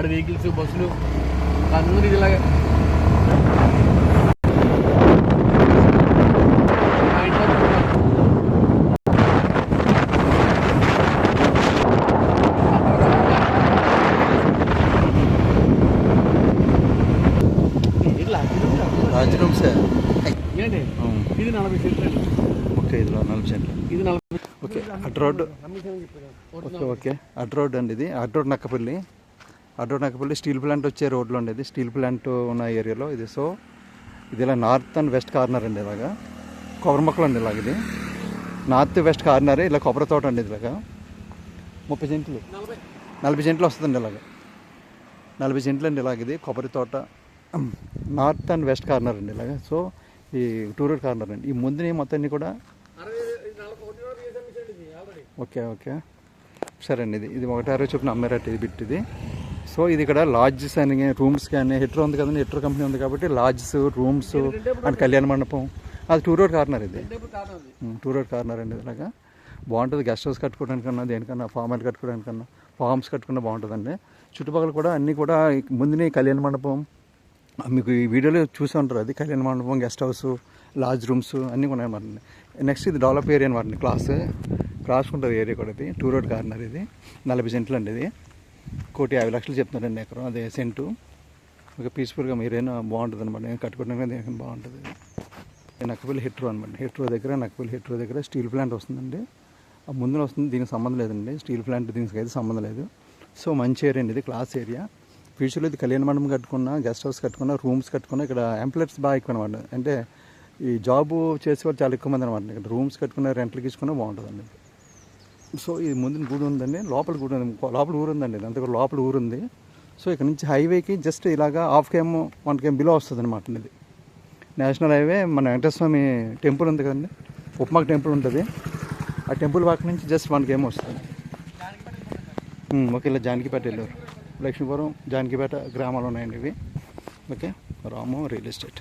ఆడ వెహికల్స్ బస్సులు అందరూ ఇలాగే రాజ్ రూమ్స్ ఏంటి ఇది 40 సెంట్లు. ఓకే, ఇది 40 సెంట్లు. ఇది 40. ఓకే, అడ్ రోడ్. ఓకే ఓకే, అడ్ రోడ్ అండి. ఇది అడ్ రోడ్ నక్కపల్లి. అడ్ రోడ్ నక్కపల్లి స్టీల్ ప్లాంట్ వచ్చే రోడ్లో ఉండేది, స్టీల్ ప్లాంట్ ఉన్న ఏరియాలో ఇది. సో ఇది ఇలా నార్త్ అండ్ వెస్ట్ కార్నర్ అండి. ఇలాగా కొబ్బరి మొక్కలు అండి. ఇలాగ ఇది నార్త్ వెస్ట్ కార్నర్. ఇలా కొబ్బరి తోట అండి. ఇలాగా 30 సెంట్లు 40 సెంట్లు వస్తుందండి. ఇలాగ 40 సెంట్లు అండి. ఇలాగ ఇది కొబ్బరి తోట నార్త్ అండ్ వెస్ట్ కార్నర్ అండి. ఇలాగా సో ఈ టూ రోడ్ కార్నర్ అండి. ఈ ముందుని మొత్తం అన్ని కూడా ఓకే ఓకే సరే అండి. ఇది 160 చొప్పున అమ్మారట ఇది బిట్ ఇది. సో ఇది ఇక్కడ లాడ్జెస్ అని రూమ్స్ కానీ హెట్రో ఉంది కదండి. హెట్రో కంపెనీ ఉంది కాబట్టి లాడ్జెస్ రూమ్స్ అండ్ కళ్యాణ మండపం అది టూ రోడ్ కార్నర్. ఇది టూ రోడ్ కార్నర్ అండి. ఇలాగా బాగుంటుంది. గెస్ట్ హౌస్ కట్టుకోవడానికన్నా దేనికన్నా ఫామ్ హౌస్ కట్టుకోవడానికన్నా ఫార్మ్స్ కట్టుకున్నా బాగుంటుందండి. చుట్టుపక్కల కూడా అన్నీ కూడా ముందుని కళ్యాణ మండపం మీకు ఈ వీడియోలో చూసి ఉంటారు. అది కళ్యాణ మండపం, గెస్ట్ హౌస్, లాడ్జ్ రూమ్స్ అన్నీ ఉన్నాయి అన్నమాట. నెక్స్ట్ ఇది డెవలప్ ఏరియా అనమాట. క్రాస్ ఉంటుంది ఏరియా కూడా. ఇది టూ రోడ్ కార్నర్. ఇది 40 సెంట్లు అండి. ఇది 1,50,00,000 చెప్తున్నారండి ఎకరం. అదే సెంటు. ఒక పీస్ఫుల్గా మీరైనా బాగుంటుంది అనమాట. నేను కట్టుకోవడానికి దేనికి బాగుంటుంది. నక్కపల్లి హెట్రో అనమాట. నక్కపల్లి హెట్రో దగ్గర స్టీల్ ప్లాంట్ వస్తుందండి. ఆ ముందున వస్తుంది. దీనికి సంబంధం లేదండి. స్టీల్ ప్లాంట్ దీనికి అయితే సంబంధం లేదు. సో మంచి ఏరియా అండి. ఇది క్లాస్ ఏరియా. ఫ్యూచర్లో ఇది కళ్యాణ మండపం కట్టుకున్నా, గెస్ట్ హౌస్ కట్టుకున్నా, రూమ్స్ కట్టుకున్నా ఇక్కడ ఎంప్లాయర్స్ బాగా ఎక్కువ అనమాట. అంటే ఈ జాబ్ చేసేవాళ్ళు చాలా ఎక్కువ మంది అనమాట. ఇక్కడ రూమ్స్ కట్టుకున్నా, రెంట్లకి ఇచ్చుకున్నా బాగుంటుందండి. సో ఇది ముందు గుడి ఉందండి. లోపల గుడి ఉంది. లోపల ఊరు ఉందండి. ఇదంతా కూడా లోపల ఊరు ఉంది. సో ఇక్కడ నుంచి హైవేకి జస్ట్ ఇలాగా 1/2 km 1 km బిలో వస్తుంది అనమాట. ఇది నేషనల్ హైవే. మన వెంకటేశ్వర స్వామి టెంపుల్ ఉంది కదండి, ఉపమాక్ టెంపుల్ ఉంటుంది. ఆ టెంపుల్ పక్క నుంచి జస్ట్ 1 km వస్తుంది. ఓకే, ఇలా జానకిపేట వెళ్ళారు. లక్ష్మీపురం, జానకిపేట గ్రామాలు ఉన్నాయండి ఇవి. ఓకే, రాము రియల్ ఎస్టేట్.